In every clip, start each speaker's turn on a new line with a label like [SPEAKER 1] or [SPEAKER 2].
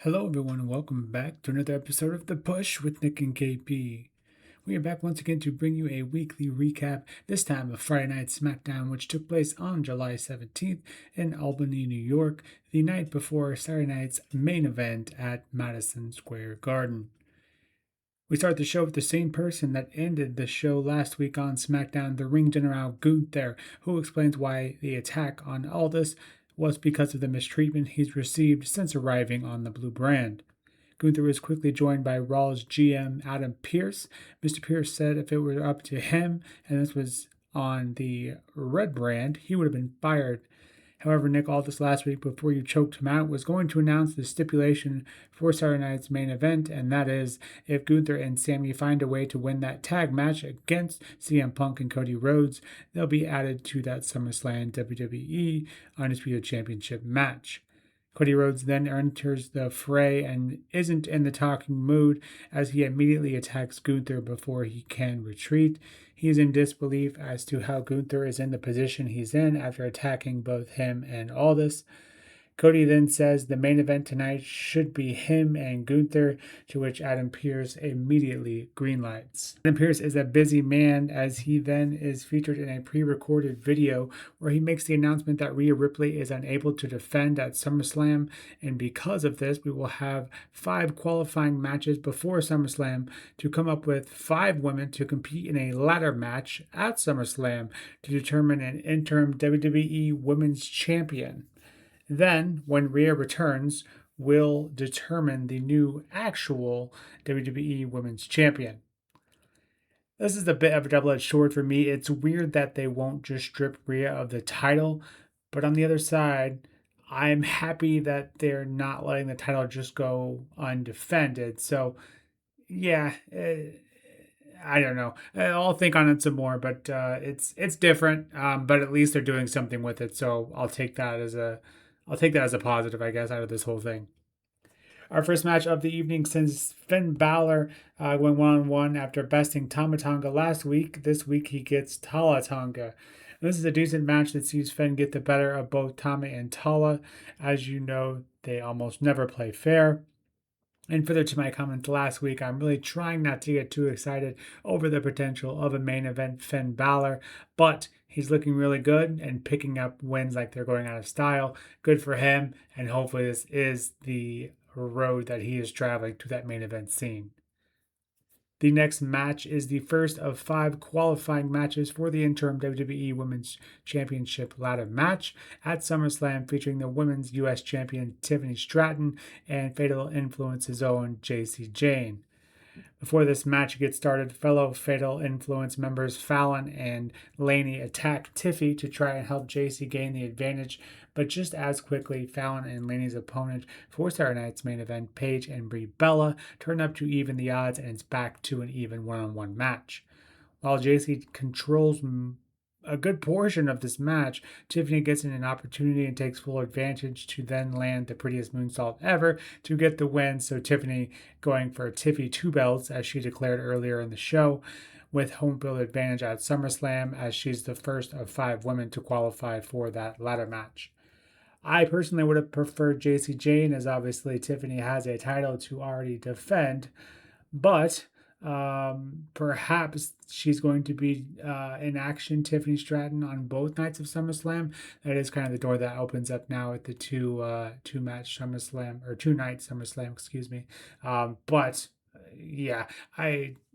[SPEAKER 1] Hello, everyone, and welcome back to another episode of The Push with Nick and KP. We are back once again to bring you a weekly recap, this time of Friday Night SmackDown, which took place on July 17th in Albany, New York, the night before Saturday night's main event at Madison Square Garden. We start the show with the same person that ended the show last week on SmackDown, the ring general Gunther, who explains why the attack on Aldis was because of the mistreatment he's received since arriving on the Blue Brand. Gunther was quickly joined by Raw's GM Adam Pearce. Mr. Pearce said if it were up to him, and this was on the Red Brand, he would have been fired. However, Nick Aldis last week, before you choked him out, was going to announce the stipulation for Saturday night's main event, and that is if Gunther and Sammy find a way to win that tag match against CM Punk and Cody Rhodes, they'll be added to that SummerSlam WWE Undisputed Championship match. Cody Rhodes then enters the fray and isn't in the talking mood as he immediately attacks Gunther before he can retreat. He is in disbelief as to how Gunther is in the position he's in after attacking both him and Aldis. Cody then says the main event tonight should be him and Gunther, to which Adam Pearce immediately greenlights. Adam Pearce is a busy man as he then is featured in a pre-recorded video where he makes the announcement that Rhea Ripley is unable to defend at SummerSlam, and because of this, we will have 5 qualifying matches before SummerSlam to come up with 5 women to compete in a ladder match at SummerSlam to determine an interim WWE Women's Champion. Then, when Rhea returns, we'll determine the new actual WWE Women's Champion. This is a bit of a double-edged sword for me. It's weird that they won't just strip Rhea of the title, but on the other side, I'm happy that they're not letting the title just go undefended. So, yeah, I don't know. I'll think on it some more, but it's different. But at least they're doing something with it, so I'll take that as a positive, I guess, out of this whole thing. Our first match of the evening since Finn Balor went one-on-one after besting Tama Tonga last week. This week he gets Tala Tonga. This is a decent match that sees Finn get the better of both Tama and Tala. As you know, they almost never play fair. And further to my comments last week, I'm really trying not to get too excited over the potential of a main event Finn Balor, but he's looking really good and picking up wins like they're going out of style. Good for him, and hopefully this is the road that he is traveling to that main event scene. The next match is the first of 5 qualifying matches for the interim WWE Women's Championship ladder match at SummerSlam, featuring the Women's U.S. Champion Tiffany Stratton and Fatal Influence's own Jacy Jayne. Before this match gets started, fellow Fatal Influence members Fallon and Laney attack Tiffy to try and help Jacy gain the advantage, but just as quickly, Fallon and Laney's opponent for Saturday night's main event, Paige and Brie Bella, turn up to even the odds, and it's back to an even one-on-one match. While Jacy controls a good portion of this match, Tiffany gets in an opportunity and takes full advantage to then land the prettiest moonsault ever to get the win. So Tiffany going for Tiffy 2 belts, as she declared earlier in the show, with home field advantage at SummerSlam, as she's the first of 5 women to qualify for that ladder match. I personally would have preferred Jacy Jayne, as obviously Tiffany has a title to already defend, but perhaps she's going to be in action, Tiffany Stratton, on both nights of SummerSlam. That is kind of the door that opens up now at the two night SummerSlam, excuse me. But yeah,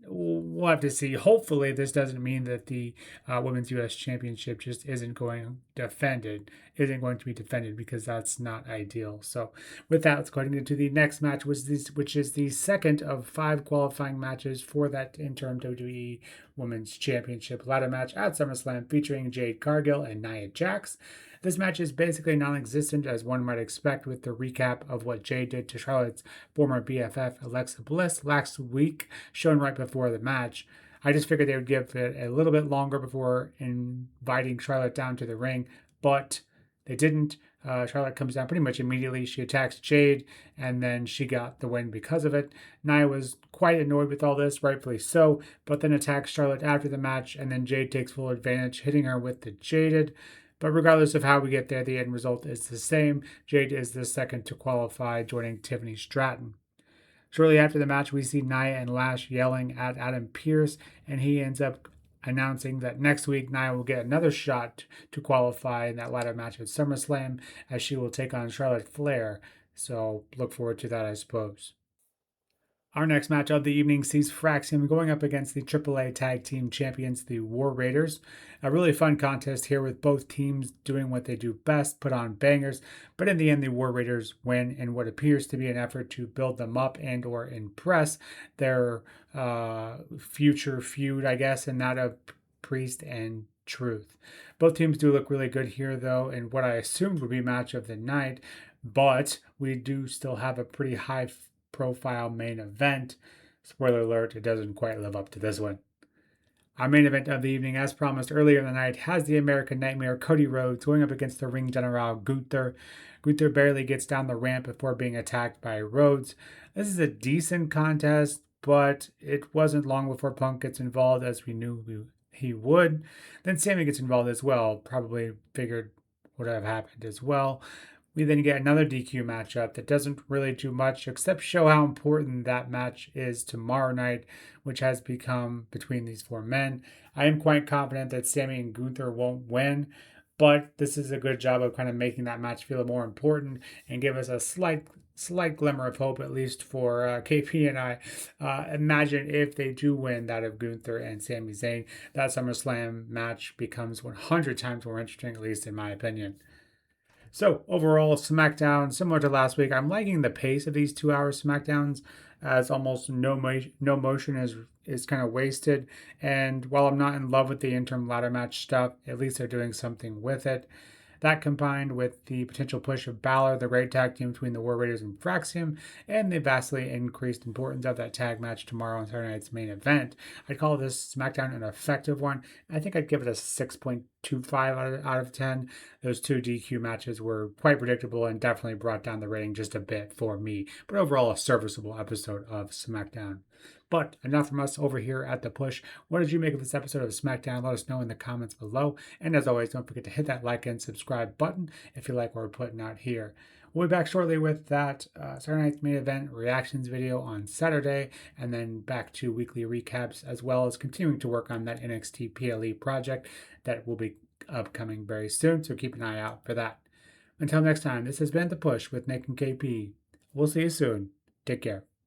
[SPEAKER 1] we'll have to see. Hopefully, this doesn't mean that the Women's U.S. Championship just isn't going to be defended, because that's not ideal. So, with that, let's go ahead and get to the next match, which is the second of 5 qualifying matches for that interim WWE Women's Championship ladder match at SummerSlam, featuring Jade Cargill and Nia Jax. This match is basically non-existent, as one might expect, with the recap of what Jade did to Charlotte's former BFF Alexa Bliss last week, shown right before the match. I just figured they would give it a little bit longer before inviting Charlotte down to the ring, but they didn't. Charlotte comes down pretty much immediately. She attacks Jade, and then she got the win because of it. Nia was quite annoyed with all this, rightfully so, but then attacks Charlotte after the match, and then Jade takes full advantage, hitting her with the Jaded. But regardless of how we get there, the end result is the same. Jade is the second to qualify, joining Tiffany Stratton. Shortly after the match, we see Nia and Lash yelling at Adam Pearce, and he ends up announcing that next week Nia will get another shot to qualify in that ladder match at SummerSlam, as she will take on Charlotte Flair. So look forward to that, I suppose. Our next match of the evening sees Fraxium going up against the AAA Tag Team Champions, the War Raiders. A really fun contest here with both teams doing what they do best, put on bangers, but in the end the War Raiders win in what appears to be an effort to build them up and or impress their future feud, I guess, and that of Priest and Truth. Both teams do look really good here, though, in what I assumed would be match of the night, but we do still have a pretty high profile main event. Spoiler alert, it doesn't quite live up to this one. Our main event of the evening, as promised earlier in the night, has the American Nightmare Cody Rhodes going up against the ring general Gunther. Gunther barely gets down the ramp before being attacked by Rhodes. This is a decent contest, but it wasn't long before Punk gets involved, as we knew he would. Then Sammy gets involved as well, probably figured would have happened as well. We then get another DQ matchup that doesn't really do much except show how important that match is tomorrow night, which has become between these four men. I am quite confident that Sammy and Gunther won't win, but this is a good job of kind of making that match feel more important and give us a slight glimmer of hope, at least for KP and I. Imagine if they do win that of Gunther and Sami Zayn, that SummerSlam match becomes 100 times more interesting, at least in my opinion. So overall, SmackDown, similar to last week, I'm liking the pace of these 2 hour SmackDowns, as almost no motion is kind of wasted. And while I'm not in love with the interim ladder match stuff, at least they're doing something with it. That combined with the potential push of Balor, the great tag team between the War Raiders and Fraxium, and the vastly increased importance of that tag match tomorrow on Saturday night's main event, I'd call this SmackDown an effective one. I think I'd give it a 6.25 out of 10. Those two DQ matches were quite predictable and definitely brought down the rating just a bit for me, but overall a serviceable episode of SmackDown. But enough from us over here at The Push. What did you make of this episode of SmackDown? Let us know in the comments below. And as always, don't forget to hit that like and subscribe button if you like what we're putting out here. We'll be back shortly with that Saturday night's main event reactions video on Saturday, and then back to weekly recaps, as well as continuing to work on that NXT PLE project that will be upcoming very soon. So keep an eye out for that. Until next time, this has been The Push with Nick and KP. We'll see you soon. Take care.